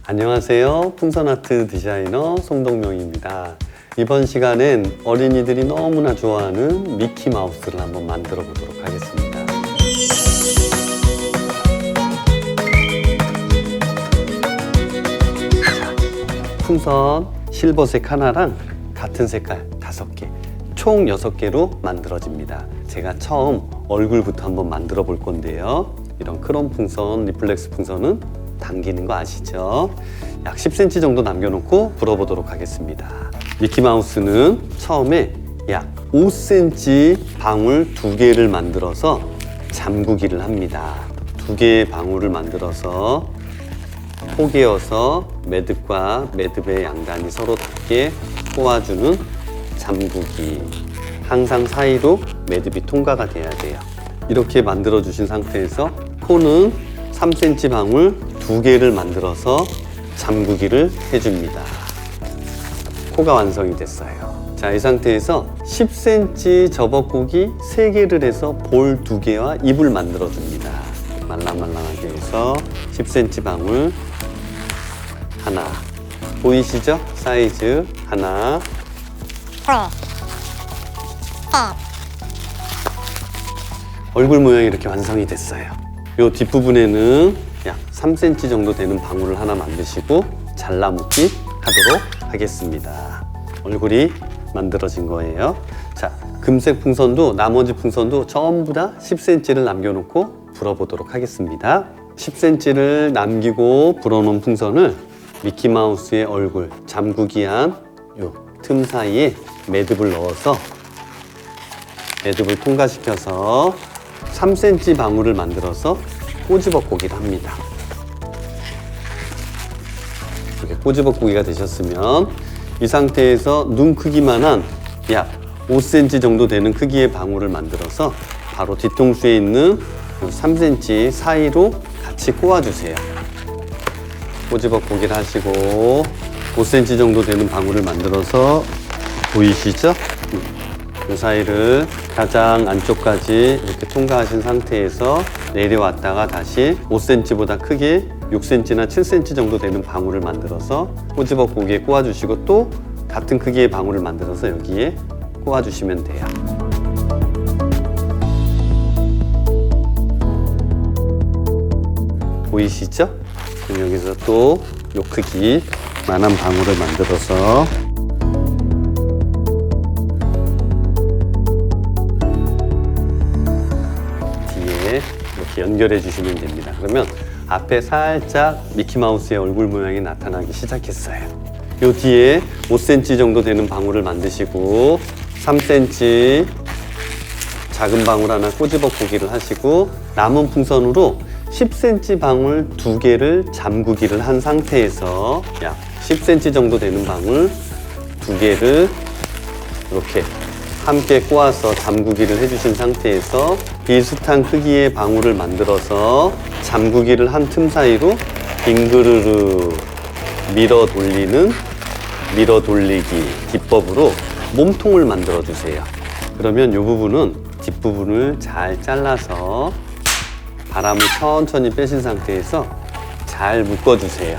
안녕하세요. 풍선아트 디자이너 송동명입니다. 이번 시간엔 어린이들이 너무나 좋아하는 미키마우스를 한번 만들어 보도록 하겠습니다. 자, 풍선 실버색 하나랑 같은 색깔 5개, 총 6개로 만들어집니다. 제가 처음 얼굴부터 한번 만들어 볼 건데요. 이런 크롬 풍선, 리플렉스 풍선은 당기는 거 아시죠? 약 10cm 정도 남겨놓고 불어보도록 하겠습니다. 미키마우스는 처음에 약 5cm 방울 2개를 만들어서 잠그기를 합니다. 2개의 방울을 만들어서 포개어서 매듭과 매듭의 양단이 서로 닿게 꼬아주는 잠그기. 항상 사이로 매듭이 통과가 돼야 돼요. 이렇게 만들어 주신 상태에서 코는 3cm 방울 2개를 만들어서 잠그기를 해줍니다. 코가 완성이 됐어요. 자, 이 상태에서 10cm 접어꾸기 3개를 해서 볼 2개와 입을 만들어 줍니다. 말랑말랑하게 해서 10cm 방울 하나. 보이시죠? 사이즈 하나, 얼굴 모양이 이렇게 완성이 됐어요. 이 뒷부분에는 약 3cm 정도 되는 방울을 하나 만드시고 잘라묶기 하도록 하겠습니다. 얼굴이 만들어진 거예요. 자, 금색 풍선도 나머지 풍선도 전부 다 10cm를 남겨놓고 불어보도록 하겠습니다. 10cm를 남기고 불어놓은 풍선을 미키마우스의 얼굴 잠그기한 요 틈 사이에 매듭을 넣어서 매듭을 통과시켜서 3cm 방울을 만들어서 꼬집어꾸기를 합니다. 이렇게 꼬집어꾸기가 되셨으면 이 상태에서 눈 크기만한 약 5cm 정도 되는 크기의 방울을 만들어서 바로 뒤통수에 있는 3cm 사이로 같이 꼬아주세요. 꼬집어꾸기를 하시고 5cm 정도 되는 방울을 만들어서 보이시죠? 그 사이를 가장 안쪽까지 이렇게 통과하신 상태에서 내려왔다가 다시 5cm보다 크게 6cm나 7cm 정도 되는 방울을 만들어서 꼬집어꾸기에 꼬아주시고 또 같은 크기의 방울을 만들어서 여기에 꼬아주시면 돼요. 보이시죠? 그럼 여기서 또 요 크기만한 방울을 만들어서 이렇게 연결해 주시면 됩니다. 그러면 앞에 살짝 미키마우스의 얼굴 모양이 나타나기 시작했어요. 요 뒤에 5cm 정도 되는 방울을 만드시고 3cm 작은 방울 하나 꼬집어꾸기를 하시고 남은 풍선으로 10cm 방울 2개를 잠그기를 한 상태에서 약 10cm 정도 되는 방울 2개를 이렇게 함께 꼬아서 잠그기를 해주신 상태에서 비슷한 크기의 방울을 만들어서 잠그기를 한 틈 사이로 빙그르르 밀어 돌리기 기법으로 몸통을 만들어 주세요. 그러면 이 부분은 뒷부분을 잘 잘라서 바람을 천천히 빼신 상태에서 잘 묶어주세요.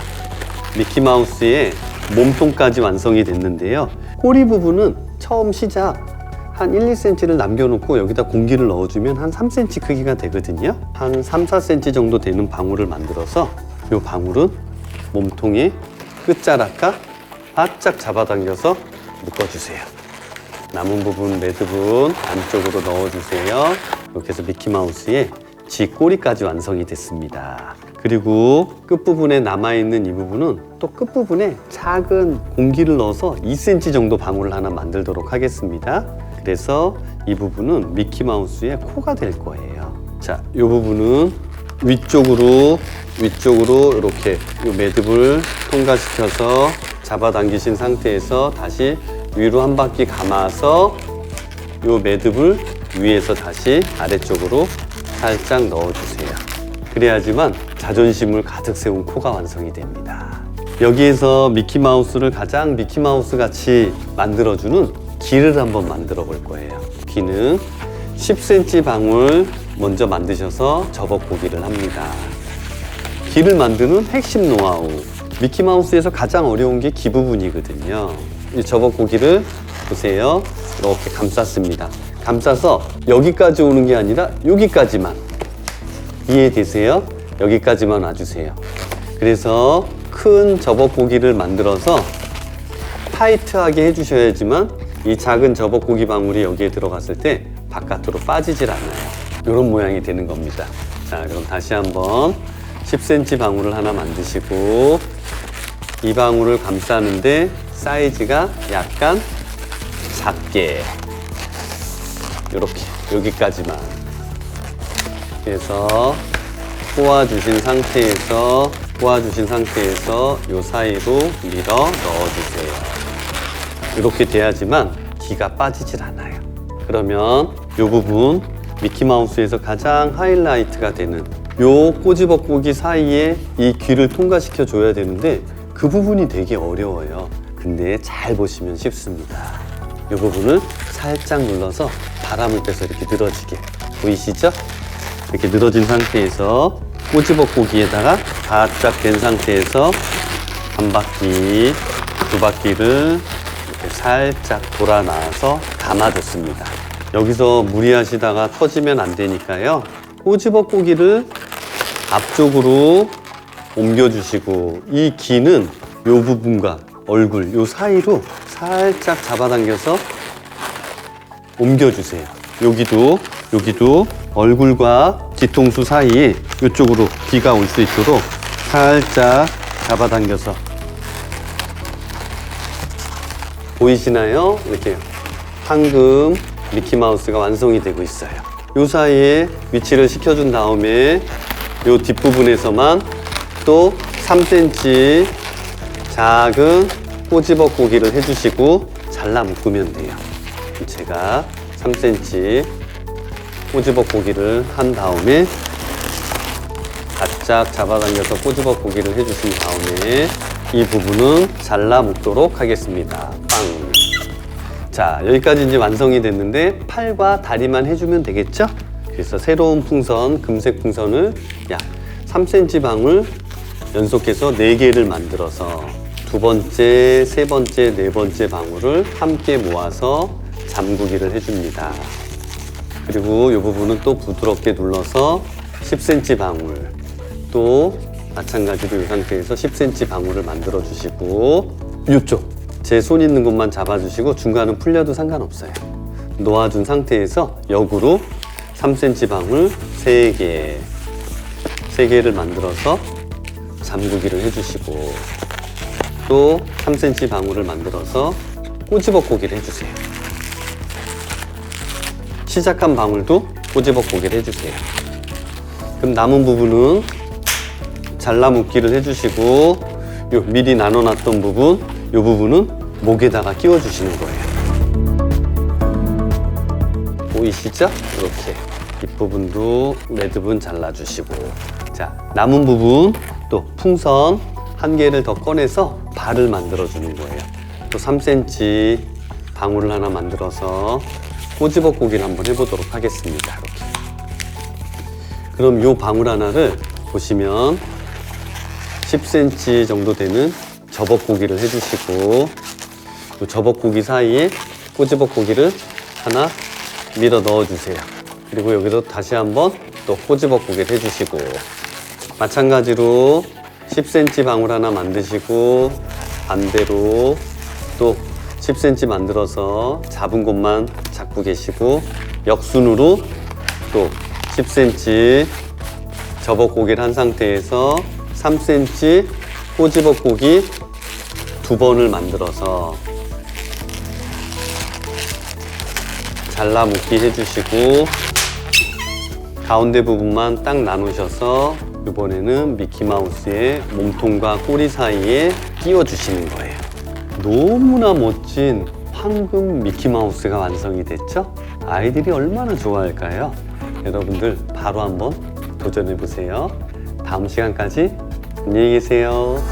미키마우스의 몸통까지 완성이 됐는데요. 꼬리 부분은 처음 시작 한 1, 2cm를 남겨놓고 여기다 공기를 넣어주면 한 3cm 크기가 되거든요. 한 3, 4cm 정도 되는 방울을 만들어서 이 방울은 몸통의 끝자락과 바짝 잡아당겨서 묶어주세요. 남은 부분 매듭은 안쪽으로 넣어주세요. 이렇게 해서 미키마우스의 쥐꼬리까지 완성이 됐습니다. 그리고 끝부분에 남아있는 이 부분은 또 끝부분에 작은 공기를 넣어서 2cm 정도 방울을 하나 만들도록 하겠습니다. 그래서 이 부분은 미키마우스의 코가 될 거예요. 자, 이 부분은 위쪽으로 이렇게 이 매듭을 통과시켜서 잡아당기신 상태에서 다시 위로 한 바퀴 감아서 이 매듭을 위에서 다시 아래쪽으로 살짝 넣어주세요. 그래야지만 자존심을 가득 세운 코가 완성이 됩니다. 여기에서 미키마우스를 가장 미키마우스 같이 만들어주는 귀를 한번 만들어 볼 거예요. 귀는 10cm 방울 먼저 만드셔서 접어보기를 합니다. 귀를 만드는 핵심 노하우. 미키마우스에서 가장 어려운 게 귀 부분이거든요. 이 접어고기를 보세요. 이렇게 감쌌습니다. 감싸서 여기까지 오는 게 아니라 여기까지만. 이해되세요? 여기까지만 와주세요. 그래서 큰 접어고기를 만들어서 타이트하게 해주셔야지만 이 작은 접어고기 방울이 여기에 들어갔을 때 바깥으로 빠지질 않아요. 이런 모양이 되는 겁니다. 자, 그럼 다시 한번 10cm 방울을 하나 만드시고 이 방울을 감싸는데 사이즈가 약간 작게 이렇게 여기까지만 해서 꼬아주신 상태에서 이 사이로 밀어 넣어주세요. 이렇게 돼야지만 귀가 빠지질 않아요. 그러면 이 부분 미키마우스에서 가장 하이라이트가 되는 요 꼬집어고기 사이에 이 귀를 통과시켜 줘야 되는데 그 부분이 되게 어려워요. 근데 잘 보시면 쉽습니다. 이 부분을 살짝 눌러서 바람을 빼서 이렇게 늘어지게 보이시죠? 이렇게 늘어진 상태에서 꼬집어고기에다가 바짝 된 상태에서 한 바퀴, 두 바퀴를 이렇게 살짝 돌아놔서 감아줬습니다. 여기서 무리하시다가 터지면 안 되니까요. 꼬집어고기를 앞쪽으로 옮겨주시고 이 귀는 이 부분과 얼굴 이 사이로 살짝 잡아당겨서 옮겨주세요. 여기도 얼굴과 뒤통수 사이에 이쪽으로 귀가 올 수 있도록 살짝 잡아당겨서 보이시나요? 이렇게 황금 미키마우스가 완성이 되고 있어요. 이 사이에 위치를 시켜준 다음에 이 뒷부분에서만 또 3cm 작은 꼬집어고기를 해주시고 잘라 묶으면 돼요. 제가 3cm 꼬집어고기를 한 다음에 바짝 잡아당겨서 꼬집어고기를 해주신 다음에 이 부분은 잘라 묶도록 하겠습니다. 빵! 자, 여기까지 이제 완성이 됐는데 팔과 다리만 해주면 되겠죠? 그래서 새로운 풍선, 금색 풍선을 약 3cm 방울 연속해서 4개를 만들어서 두 번째, 세 번째, 네 번째 방울을 함께 모아서 잠그기를 해줍니다. 그리고 이 부분은 또 부드럽게 눌러서 10cm 방울, 또 마찬가지로 이 상태에서 10cm 방울을 만들어 주시고 이쪽 제 손 있는 곳만 잡아주시고 중간은 풀려도 상관없어요. 놓아준 상태에서 역으로 3cm 방울 3개를 만들어서 잠그기를 해주시고 또 3cm 방울을 만들어서 꼬집어고기를 해주세요. 시작한 방울도 꼬집어고기를 해주세요. 그럼 남은 부분은 잘라 묶기를 해주시고 요 미리 나눠놨던 부분, 이 부분은 목에다가 끼워주시는 거예요. 보이시죠? 이렇게 뒷부분도 매듭은 잘라주시고 자, 남은 부분 또 풍선 한 개를 더 꺼내서 발을 만들어주는 거예요. 또 3cm 방울을 하나 만들어서 꼬집어고기를 한번 해보도록 하겠습니다. 이렇게. 그럼 이 방울 하나를 보시면 10cm 정도 되는 접어고기를 해주시고 이 접어고기 사이에 꼬집어고기를 하나 밀어 넣어주세요. 그리고 여기도 다시 한번 또 꼬집어고기를 해주시고 마찬가지로 10cm 방울 하나 만드시고 반대로 또 10cm 만들어서 잡은 곳만 잡고 계시고 역순으로 또 10cm 접어고기를 한 상태에서 3cm 꼬집어고기 2번을 만들어서 잘라 묶기 해주시고 가운데 부분만 딱 나누셔서 이번에는 미키마우스의 몸통과 꼬리 사이에 끼워주시는 거예요. 너무나 멋진 황금 미키마우스가 완성이 됐죠? 아이들이 얼마나 좋아할까요? 여러분들 바로 한번 도전해보세요. 다음 시간까지 안녕히 계세요.